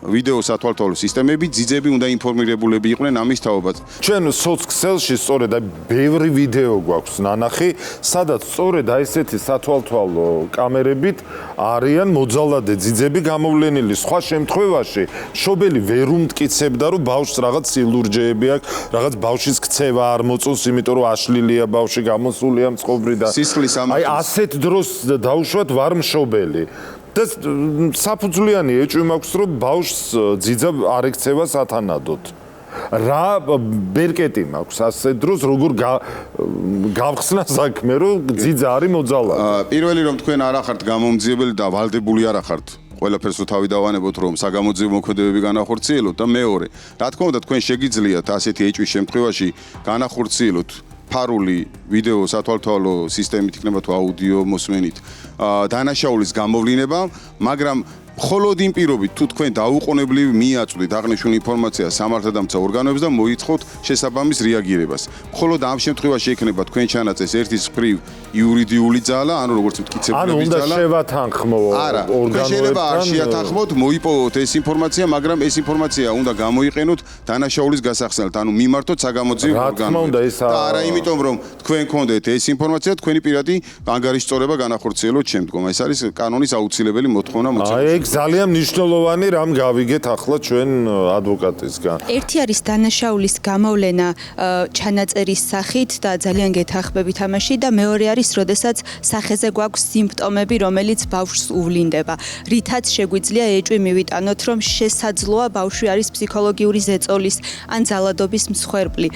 ვიდეო სათვალთვალო სისტემები, ძიძები უნდა ინფორმირებულები იყვნენ ამის თაობაზე. ჩვენ სოციქსელში სწორედ ბევრი ვიდეო გვაქვს ნანახი, სადაც სწორედ ესეთი სათვალთვალო კამერებით არიან მოძალადე ძიძები გამოვლენილი. სხვა შემთხვევაში მშობელი ვერ უმტკიცებდა, რომ ბავშვს რაღაც სილურჯეები აქვს, რაღაც ბავშვის ქცევა არ მოწონს, იმიტომ რომ აშლილია ბავშვი, გამოსულია მწყობრი და აი ასეთ დროს დაუშვათ ვარ მშობელი. და საფუძვლიანი ეჭვი მაქვს, რომ ბავშვს ძიძა არ ექცევა სათანადოდ. რა ბერკეტი მაქვს ასე დროს, როგორ გავხსნა საქმე, რომ ძიძა არის მოძალადე. პირველი რომ თქვენ არ ახართ გამომძიებელი და ვალდებული არ ახართ. ყველაფერს თავი დავანებოთ, რომ საგამოძიებო მოქმედებები განახორციელოთ და მეორე, რა თქმა უნდა თქვენ შეგიძლიათ ასეთი ეჭვის შემთხვევაში განახორციელოთ ფარული ვიდეო სათვალთვალო სისტემით იქნება თუ აუდიო მოსმენით დანაშაულის გამოვლინება, მაგრამ მხოლოდ იმ პირობით თუ თქვენ დაუყოვნებლივ მიაწვდით აღნიშნულ ინფორმაციას სამართალდამცავ ორგანოებს და მოითხოვთ შესაბამის რეაგირებას. მხოლოდ ამ შემთხვევაში ექნება თქვენ ჩანაწერს ერთის მხრივ იურიდიული ძალა, ანუ როგორც მტკიცებულების ძალა. ანუ უნდა შევათანხმო ორგანოებთან. შეიძლება არ შეათანხმოთ, მოიპოვოთ ეს ინფორმაცია, მაგრამ ეს ინფორმაცია უნდა გამოიყენოთ დანაშაულის გასახსნელად, ანუ მიმართოთ საგამოძიებო ორგანოებს. და არა იმიტომ, რომ თქვენ გქონდეთ ეს ინფორმაცია, თქვენი პირადი ანგარიშწორება განახორციელოთ შემდგომ. ეს არის კანონის აუცილებელი მოთხოვნა მოცემული. ძალიან მნიშვნელოვანი რამ გავიგეთ ახლა ჩვენ ადვოკატისგან. ერთი არის დანაშაულის გამოვლენა ჩანაწერის სახით და ძალიან გეთანხმებით ამაში და მეორე არის, როდესაც სახეზე გვაქვს სიმპტომები, რომელიც ბავშვს უვლინდება. რითაც შეგვიძლია ეჭვი მივიტანოთ, რომ შესაძლოა ბავშვი არის ფსიქოლოგიური ზეწოლის ან ძალადობის მსხვერპლი.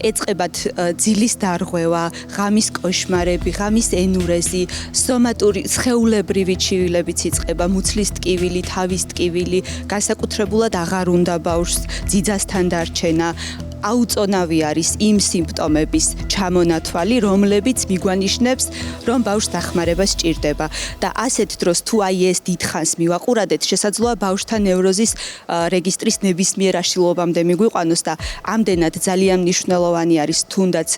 ეწყებათ ძილის დარღვევა, ღამის კოშმარები, ღამის ენურეზი, სომატური სხეულებრივი ჩივილებიც იწყება, მუცლის ტკივილი, თავის ტკივილი, განსაკუთრებულად აღარ უნდა ბავშვს ძიძასთან დარჩენა. აუწონავი არის იმ სიმპტომების ჩამონათვალი, რომლებიც მიგვანიშნებს, რომ ბავშვს დახმარება სჭირდება. და ასეთ დროს თუ აი ეს დიდხანს მივაყურადეთ, შესაძლოა ბავშვთან ნევროზის რეგისტრის ნებისმიერ აშლილობამდე მიგვიყვანოს და ამდენად ძალიან მნიშვნელოვანი არის თუნდაც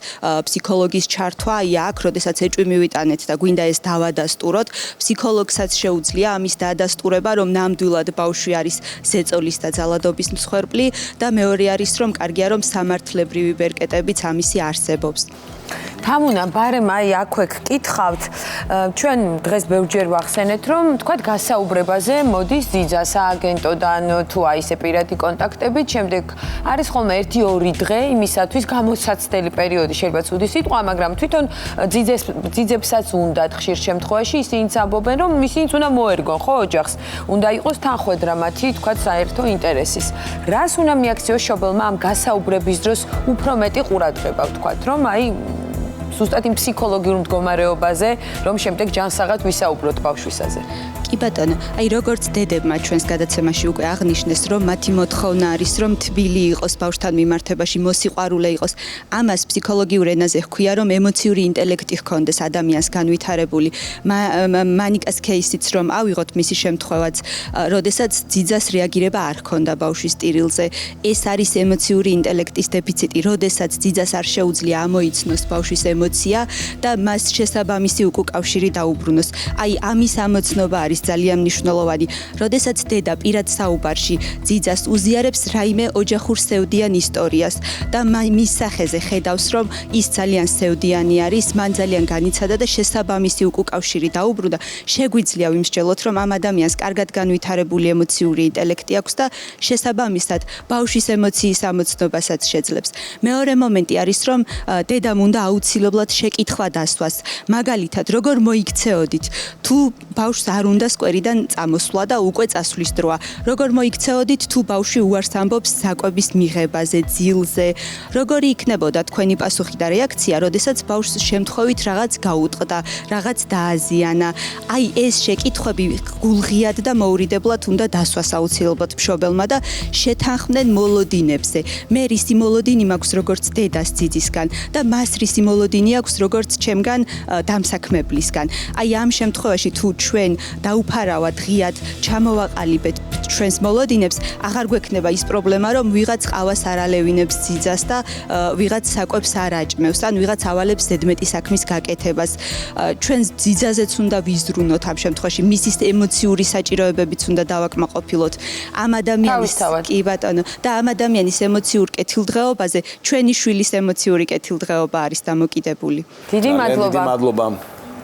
ფსიქოლოგის ჩართვა, აი აქ, როდესაც ეჭვი მივიტანეთ და გვინდა ეს დავადასტუროთ, ფსიქოლოგსაც შეუძლია ამის დაადასტურება, რომ ნამდვილად ბავშვი არის ზეწოლის და ძალადობის მსხვერპლი და მეორე არის, რომ კარგია, რომ სამართლებრივი ბერკეტებიც ამისი არსებობს. თამუნა, ბარემ აი აქვე გკითხავთ, ჩვენ დღეს ბევრჯერ ვახსენეთ, რომ თქვათ გასაუბრებაზე მოდის ძიძა სააგენტოდან თუ აი ესე პირადი კონტაქტებით, შემდეგ არის ხოლმე 1-2 დღე იმისათვის გამოსაცდელი პერიოდი, შეიძლება ცუდი სიტყვა, მაგრამ თვითონ ძიძებსაც უნდათ ხშირ შემთხვევაში ისინიც ამბობენ, რომ ისინიც უნდა მოერგონ, ხო, ოჯახს, უნდა იყოს თანხვედრა მათი, თქვათ საერთო ინტერესის. რას უნდა მიაქციოს მშობელმა ამ გასაუბრების დროს უფრო მეტი ყურადღება, ვთქვათ, რომ აი ზუსტად იმ ფსიქოლოგიურ მდგომარეობაზე, რომ შემდეგ ჯანსაღად ვისაუბროთ ბავშვისაზე. კი ბატონო, აი როგორც დედებმა ჩვენს გადაცემაში უკვე აღნიშნეს, რომ მათი მოთხოვნა არის, რომ თბილი იყოს ბავშვთან მიმართებაში, მოსიყვარულე იყოს. ამას ფსიქოლოგიურ ენაზე ჰქვია, რომ ემოციური ინტელექტი ჰქონდეს ადამიანს განვითარებული. მანიკას кейსიც რომ ავიღოთ მისი შემთხვევაც, როდესაც ძიძას რეაგირება არ ჰქონდა ბავშვის ტირილზე. ეს არის ემოციური ინტელექტის დეფიციტი, როდესაც ძიძას არ შეუძლია ამოიცნოს ბავშვის ემოცია და მას შესაბამისი უკავშირი დაუბრუნოს. აი ამის ამოცნობა არის ძალიან მნიშვნელოვანი. როდესაც დედა პირად საუბარში ძიძას უზიარებს რაიმე ოჯახურ სევდიან ისტორიას და მის სახეზე ხედავს, რომ ის ძალიან სევდიანი არის, მან ძალიან განიცადა და შესაბამისი უკავშირი დაუბრუნდა, შეგვიძლია ვიმსჯელოთ, რომ ამ ადამიანს კარგად განვითარებული ემოციური ინტელექტი აქვს და შესაბამისად ბავშვის ემოციის ამოცნობასაც შეძლებს. მეორე მომენტი არის, რომ დედამ უნდა აუცილებლად შეკითხვა დასვას. მაგალითად, როგორ მოიქცეოდით? თუ ბავშვს არ უნდა სკვერიდან წამოსვლა და უკვე წასვლის დროა. როგორ მოიქცეოდით, თუ ბავშვი უარს ამბობს საკვების მიღებაზე, ძილზე? როგორი იქნებოდა თქვენი პასუხი და რეაქცია, როდესაც ბავშვს შემთხვევით რაღაც გაუტყდა, რაღაც დააზიანა? აი ეს შეკითხვები გულღიად და მოურიდებლად უნდა დასვას აუცილებლად მშობელმა და შეთანხმდნენ მოლოდინებზე. მე რისი მოლოდინი მაქვს როგორც დედას ძიძისგან და მას რისი მოლოდინი აქვს როგორც ჩემგან დამსაქმებლისგან. აი ამ შემთხვევაში თუ ჩვენ დაუფარავად ღიად ჩამოვაყალიბეთ ჩვენს მოლოდინებს, აღარ გვექნება ის პრობლემა, რომ ვიღაც ყავას არ ალევინებს ძიძას და ვიღაც საკვებს არ აჭმევს, ან ვიღაც ავალებს ზედმეტი საქმის გაკეთებას. ჩვენს ძიძაზეც უნდა ვიზრუნოთ ამ შემთხვევაში, მისის ემოციური საჭიროებებიც უნდა დავაკმაყოფილოთ. ამ ადამიანის კი ბატონო, და ამ ადამიანის ემოციურ კეთილდღეობაზე ჩვენი შვილის ემოციური კეთილდღეობა არის დამოკიდებული. დიდი მადლობა.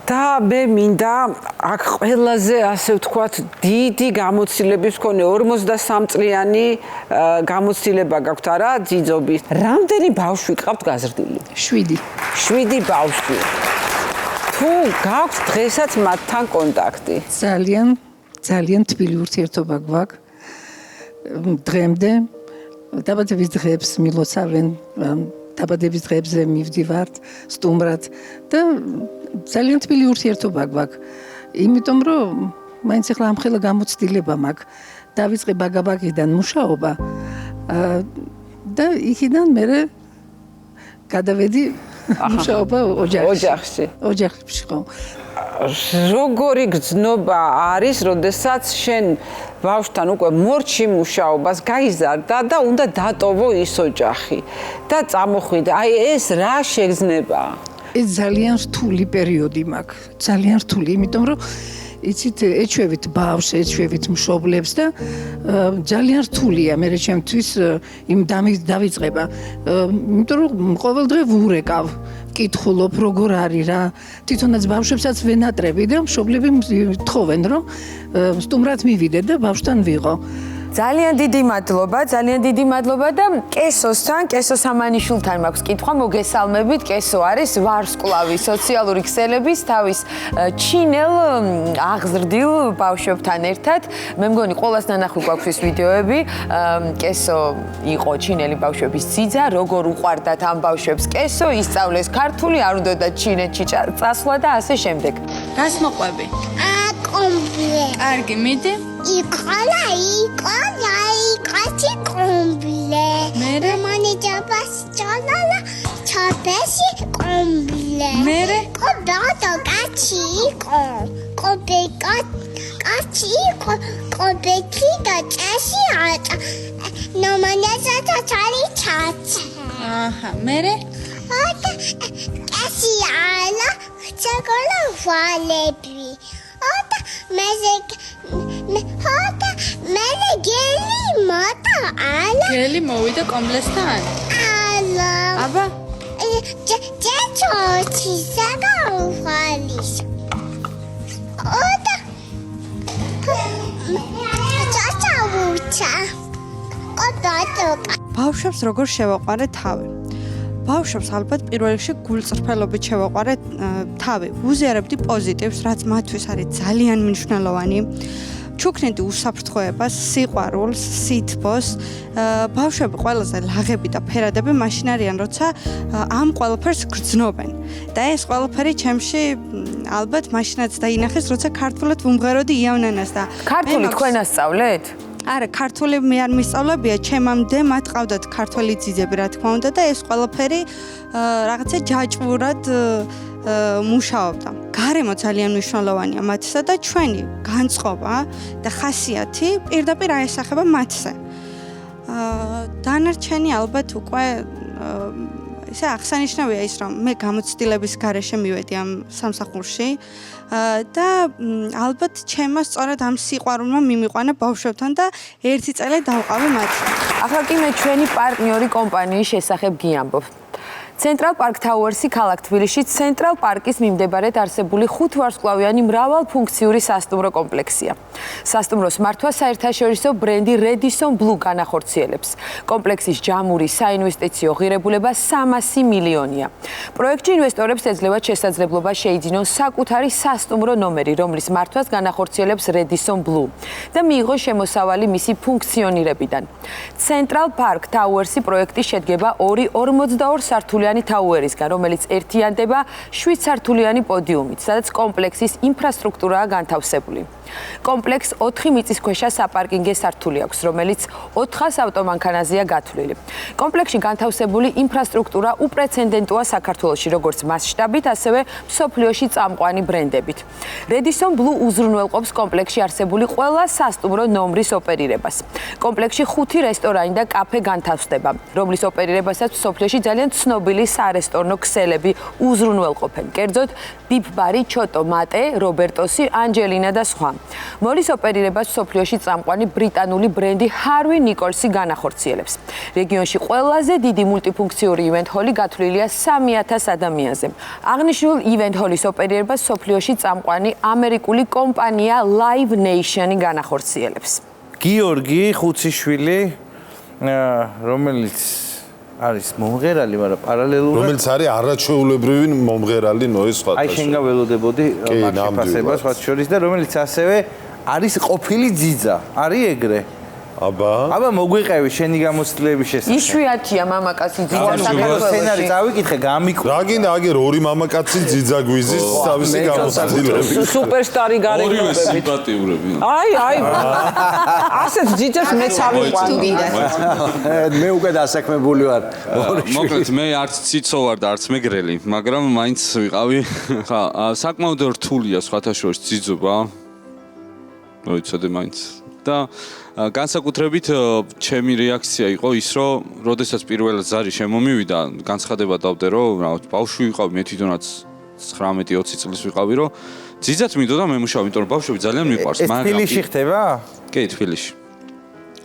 და მე მინდა აქ ყველაზე ასე ვთქვათ დიდი გამოცდილების მქონე 43 წლიანი გამოცდილება გაქვთ არა ძიძობის. რამდენი ბავშვი ყავთ გაზრდილი? 7 ბავშვი. თუ გაქვთ დღესაც მათთან კონტაქტი? ძალიან თბილი ურთიერთობა გვაქვს. დღემდე დაბადების დღეებს მილოცავენ, დაბადების დღეებზე მივდივართ სტუმრად და ძალიან თბილი ურთიერთობა გვაქვს. იმიტომ რომ მაინც ახლა ამხელა გამოცდილება მაქვს. დავიწყე ბაგაბაგიდან მუშაობა და იქიდან მე გადავედი მუშაობა ოჯახში. ოჯახში ხო. როგორი გრძნობა არის, როდესაც შენ ბავშვთან უკვე მორჩი მუშაობას გაიზარდა და უნდა დატოვო ის ოჯახი და წამოხვიდე. აი ეს რა შეგრძნება? ეს ძალიან რთული პერიოდი მაქვს. ძალიან რთული, იმიტომ რომ იცით, ეჩვევით ბავშვს, ეჩვევით მშობლებს და ძალიან რთულია მე ჩემთვის იმ დავიწყება. იმიტომ რომ ყოველდღე ვურეკავ, კითხულობ როგორ არის რა. თვითონაც ბავშვებსაც ვენატრები და მშობლები თხოვენ რომ სტუმრად მივიდე და ბავშვთან ვიყო. ძალიან დიდი მადლობა და კესოსთან, კესო სამანიშვილთან მაქვს კითხვა, მოგესალმებით. კესო არის ვარსკვლავი სოციალური ქსელების თავის ჩინელ აღზრდილ ბავშვებთან ერთად. მე მგონი ყველას ნანახი გვაქვს ეს ვიდეოები. კესო იყო ჩინელი ბავშვების ძიძა, როგორ უყვარდათ ამ ბავშვებს კესო, ისწავლეს ქართული, არ უნდათ ჩინეთში წასვლა და ასე შემდეგ. რას მოყვები? კომბლე. კარგი, მიდი. Ikati komble. Mere? Mane jabas chalala chapesi komble. Mere? Kodato gachi ko. Kobe gachi ko. Kobe kiga chasi ata. No mane zata chari chachi. Aha, mere? Ata gachi ala chakola valebi. Ata mezek მე გელი მოდა ალა გელი მოვიდა კომბლესთან ალა აბა ჯეჭოჩი საგაუხალის ოდა ჩაჩაუჩა კოდატო ბავშვებს როგორ შევაყარე თავი ბავშვებს ალბათ პირველ რიგში გულწრფელობით შევაყარე თავი. ვუზიარებდი პოზიტივს, რაც მათთვის არის ძალიან მნიშვნელოვანი. ჩუქნიდი უსაფრთხოებას, სიყვარულს, სითბოს. ბავშვები ყველაზე ლაღები და ფერადები მაშინ არიან, როცა ამ ყველაფერს გრძნობენ. და ეს ყველაფერი ჩემში ალბათ მაშინაც დაინახეს, როცა ქართულად ვუმღეროდი იავნანას და ქართული თქვენ ასწავლეთ? არა, ქართული მე არ მისწავლებია, ჩემამდე მათ ყავდათ ქართველი ძიძები, რა თქმა უნდა და ეს ყველაფერი რაღაცა ჯაჭვურად მუშაობდა. გარემო ძალიან მნიშვნელოვანია მათსა და ჩვენი განწყობა და ხასიათი პირდაპირ აესახება მათზე. დანარჩენი ალბათ უკვე ესე აღსანიშნავია ის, რომ მე გამოცდილების გარეშე მივედი ამ სამსახურში და ალბათ ჩემო სწორედ ამ სიყვარულმა მიმიყვანა ბავშვებთან და ერთი წელი დავყავი მათთან. ახლა კი მე ჩვენი პარტნიორი კომპანიის შესახებ გიამბობ. Central Park Towers-ი ქალაქ თბილისში Central Park-ის მიმდებარედ არსებული 5 ვარსკვლავიანი მრავალფუნქციური სასტუმრო კომპლექსია. სასტუმროს მართვა საერთაშორისო ბრენდი Radisson Blu განახორციელებს. კომპლექსის ჯამური საინვესტიციო ღირებულება 300 მილიონია. პროექტში ინვესტორებს ეძლევათ შესაძლებლობა შეიძინონ საკუთარი სასტუმრო ნომერი, რომლის მართვას განახორციელებს Radisson Blu და მიიღოს შემოსავალი მისი ფუნქციონირებიდან. Central Park Towers-ი პროექტი შედგება 42 სართულიანი თაუერისგან, რომელიც ერთიანდება 7 სართულიანი პოდიუმით, სადაც კომპლექსის ინფრასტრუქტურაა განთავსებული. კომპლექსს 4 მიწისქვეშა საპარკინგე სართული აქვს, რომელიც 400 ავტომანქანაზეა გათვლილი. კომპლექსში განთავსებული ინფრასტრუქტურა უპრეცედენტოა საქართველოში, როგორც მასშტაბით, ასევე მსოფლიოში წამყვანი ბრენდებით. Radisson Blu უზრუნველყოფს კომპლექსში არსებული ყველა სასტუმრო ნომრის ოპერირებას. კომპლექსში 5 რესტორანი და კაფე განთავსდება, რომლის ოპერირებასაც მსოფლიოში ძალიან ცნობილი სარესტორნო ქსელები უზრუნველყოფენ. კერძოდ, ბიფ ბარი, ჩოტო მატე, რობერტოსი, ანჯელინა და სხვა. მოლის ოპერირებას მსოფლიოში წამყვანი ბრიტანული ბრენდი Harvey Nichols-ი განახორციელებს. რეგიონში ყველაზე დიდი მულტიფუნქციური ივენთ ჰოლი გათვლილია 3000 ადამიანზე. აღნიშნულ ივენთ ჰოლის ოპერირებას მსოფლიოში წამყვანი ამერიკული კომპანია Live Nation-ი განახორციელებს. გიორგი ხუციშვილი, რომელიც არის მომღერალი, მაგრამ პარალელურად რომელიც არის არაჩვეულებრივი მომღერალი ნოეს სხვათა. აი შენ გაველოდებოდი მაგ სხვათა შორის და რომელიც ასევე არის ყოფილი ძიძა. არის ეგრე? აბა მოგვიყევი შენი გამოცდილების შესახებ. იშვიათია მამაკაცი ძიძა საქართველოს სცენარი წავიკითხე, გამიკრო. რა გინდა აგერ ორი მამაკაცი ძიძა გვიზის თავისი გამოცდილები. სუპერსტარი გარემოებით. ორივე სიმპათიურები. აი. ასეთ ძიძას მეც ავიყვანი. მე უკვე დასაქმებული ვარ. მოკლედ მე არც ციცო ვარ და არც მეგრელი, მაგრამ მაინც ვიყავი. ხა, საკმაოდ რთულია სხვათა შორის ძიძობა. მოიცადე მაინც. და განსაკუთრებით ჩემი რეაქცია იყო ის, რომ როდესაც პირველად ზარი შემომივიდა, განცხადება დავდე, რომ ბავშვი ვიყავი, მე თვითონაც 19-20 წლის ვიყავი, რომ ძიძაც მინდოდა მე მუშაობ, იმიტომ რომ ბავშვები ძალიან მიყვარს. ეს თბილისში ხდება? კი, თბილისში.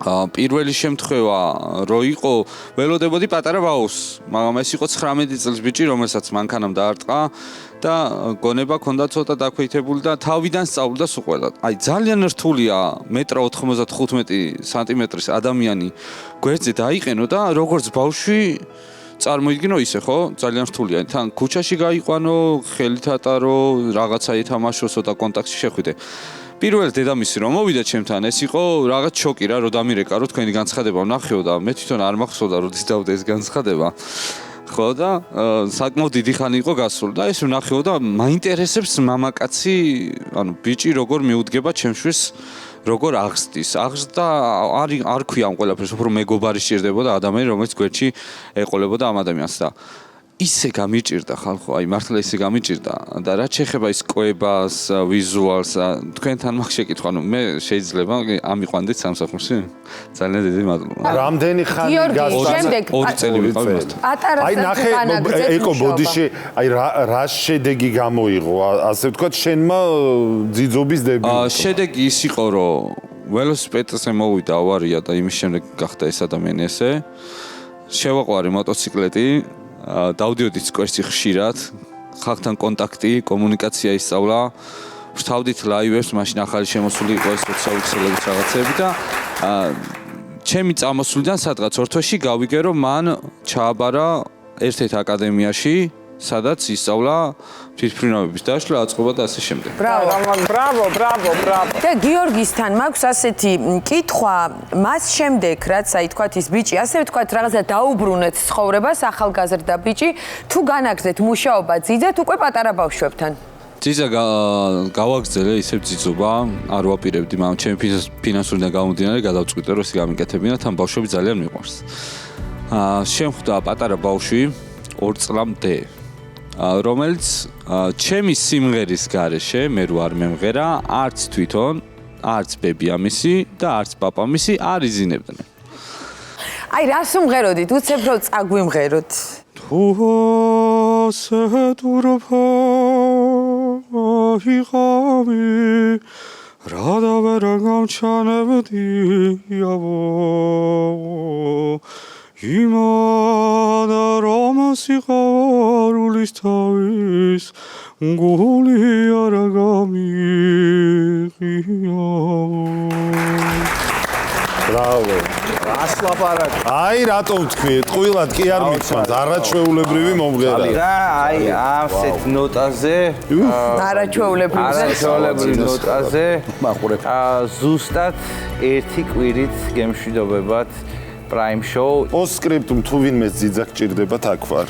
პირველი შემთხვევა რო იყო, ველოდებოდი პატარა ბაუს, მაგრამ ეს იყო 19 წლის ბიჭი, რომელსაც მანქანამ დაარტყა და გონება ქონდა ცოტა დაქვეითებული და თავიდან სწავლობდა სულ ყველა. აი ძალიან რთულია 1.95 სანტიმეტრის ადამიანი გვერდზე დაიყენო და როგორც ბავშვი წარმოიდგინო ისე, ხო? ძალიან რთულია. თან ქუჩაში გაიყვანო, ხელით ატარო, რაღაცა ეთამაშო, ცოტა კონტაქტში შეხვიდე. პირველად დედამისი რომ მოვიდა ჩემთან, ეს იყო რაღაც შოკი რა, რომ დამირეკა, რომ თქვენი განცხადება ვნახეო და მე თვითონ არ მახსოვდა, როდის დავდე ეს განცხადება. ხო და საკმაოდ დიდი ხანი იყო გასული და ეს ვნახეო და მაინტერესებს მამაკაცი, ანუ ბიჭი როგორ მიუდგება ჩემშვის, როგორ აღზრდის. აღზრდა არ ქვია ამ ყველაფერს, უფრო მეგობარი სჭირდებოდა ადამიანი, რომელიც გვერდში ეყოლებოდა ამ ადამიანს და ისე გამიჭირდა ხალხო, აი მართლა ისე გამიჭირდა და რაც შეეხება ის კვებას, ვიზუალს, თქვენთან მაგ შეკითხვა, ნუ მე შეიძლება ამიყვანდეთ სამსახურში. ძალიან დიდი მადლობა. რამდენი ხანი გასვლა? 2 წელი ვიყავი მასთან. აი ნახე, ეკო ბოდიში, აი რა შედეგი გამოიღო, ასე ვთქვათ, შენმა ძიძობის დებიუტი. შედეგი ის იყო, რომ ველოსიპედზე მოვიდა ავარია და იმის შემდეგ გახდა ეს ადამიანი ესე. შევაყვარი მოტოციკლეტი. დავდიოდი სკვერში ხშირად, ხალხთან კონტაქტი, კომუნიკაცია ისწავლა. ვშთავდით ლაივებს, მაშინ ახალი შემოსული იყო ეს სოციალური ქსელების რაღაცები და ჩემი წამოსვლიდან სადღაც ორ თვეში გავიგე, რომ მან ჩააბარა ერთ-ერთ აკადემიაში სადაც ისწავლა თვითმფრინავების დაშლა, აწყობა და ასე შემდეგ. ბრავო. და გიორგისთან მაქვს ასეთი კითხვა, მას შემდეგ, რაც აი თქვათ ის ბიჭი, ასე ვთქვათ, რაღაცა დაუბრუნეთ ცხოვრებას, ახალგაზრდა ბიჭი, თუ განაგზეთ მუშაობა ძიძათ უკვე პატარა ბავშვებთან. ძიძა გავაგზელე ისევ ძიძობა, არ ვაპირებდი, მაგრამ ჩემი ფინანსურიდან გამომდინარე გადავწყვიტე, რომ ისე გამიკეთებინა, თან ბავშვები ძალიან მიყვარს. შემხვდა პატარა ბავშვი 2 წლამდე, რომელიც ჩემი სიმღერის გარეშე მე რო არ მემღერა, არც თვითონ, არც ბებია მისი და არც პაპა მისი არ იზინებდნენ. აი რას უმღეროდით? უცებ რო წაგვიმღეროთ. თუ ასეთურფა იყავი რა და ვერ გამჩანებდი აბო იმანა რომ სიყვარულის თავის გული არ გამიღია ბრავო. ასლაპარაკი. აი რატომ თქვი? ტყუილად კი არ მიცმანს, არაჩვეულებრივი მომღერალი. და აი ასეთ ნოტაზე, არაჩვეულებრივ ნოტაზე ზუსტად ერთი კვირით გემშვიდობებათ Prime Show. პოსტსკრიპტუმ თუ ვინმეს ძიძა გჭირდება, აქ ვარ.